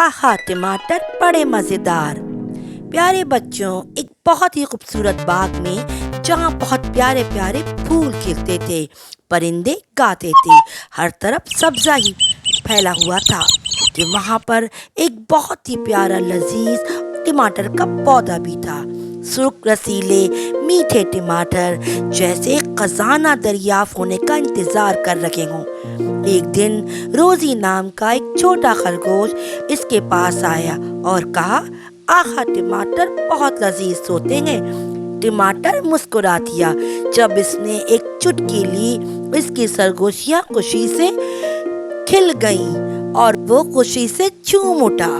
आहा टमाटर बड़े मज़ेदार। प्यारे बच्चों, एक बहुत ही खूबसूरत बाग में जहाँ बहुत प्यारे प्यारे फूल खिलते थे, परिंदे गाते थे, हर तरफ सब्जा ही फैला हुआ था कि वहाँ पर एक बहुत ही प्यारा लजीज टमाटर का पौधा भी था। सुर्ख रसीले मीठे टमाटर जैसे खजाना दरियाफ्त होने का इंतजार कर रखे हों। एक दिन रोजी नाम का एक छोटा खरगोश इसके पास आया और कहा, आहा टमाटर बहुत लजीज होते हैं। टमाटर मुस्कुरा दिया जब इसने एक चुटकी ली। इसकी सरगोशियां खुशी से खिल गईं और वो खुशी से झूम उठा।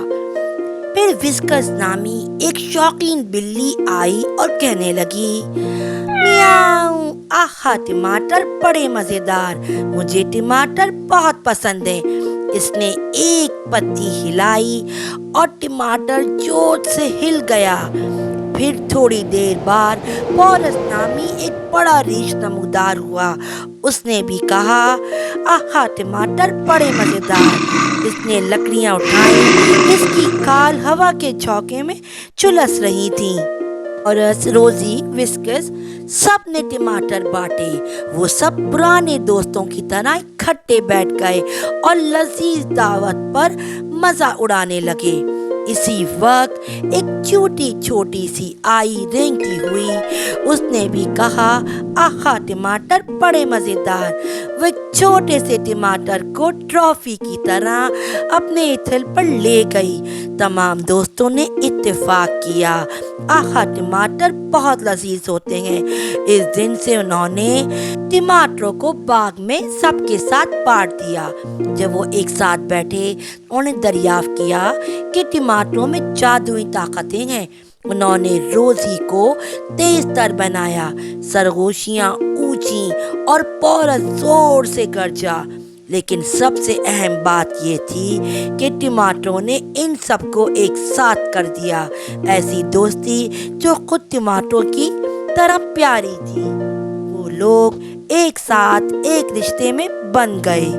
फिर विस्कस नामी एक शौकीन बिल्ली आई और कहने लगी, मियाऊ, आहा टमाटर बड़े मजेदार, मुझे टमाटर बहुत पसंद है। इसने एक पत्ती हिलाई और टमाटर जोर से हिल गया। फिर थोड़ी देर बाद पोरस नामी एक बड़ा रीछ नमूदार हुआ। उसने भी कहा, आहा टमाटर बड़े मजेदार। इसने लकड़ियां उठाई, इसकी खाल हवा के झोंके में झुलस रही थी। और रोजी, विस्कस सब ने टमाटर बांटे। वो सब पुराने दोस्तों की तरह इकट्ठे बैठ गए और लजीज दावत पर मजा उड़ाने लगे। इसी वक्त एक छोटी छोटी सी आई रेंगती हुई। उसने भी कहा, आहा टमाटर बड़े मजेदार। वो छोटे से टमाटर को ट्रॉफी की तरह अपने इथल पर ले गई। तमाम दोस्तों ने इत्तेफाक किया, आहा टमाटर बहुत लजीज होते हैं। इस दिन से उन्होंने टमाटरों को बाग में सबके साथ बांट दिया। जब वो एक साथ बैठे, उन्होंने दरियाफ्त किया कि टमाटरों में जादुई ताकतें हैं। उन्होंने रोजी को तेज तर बनाया, सरगोशियां ऊंची और पोरस जोर से गरजा। लेकिन सबसे अहम बात ये थी कि टमाटरों ने इन सबको एक साथ कर दिया। ऐसी दोस्ती जो खुद टमाटरों की तरह प्यारी थी। वो लोग एक साथ एक रिश्ते में बन गए।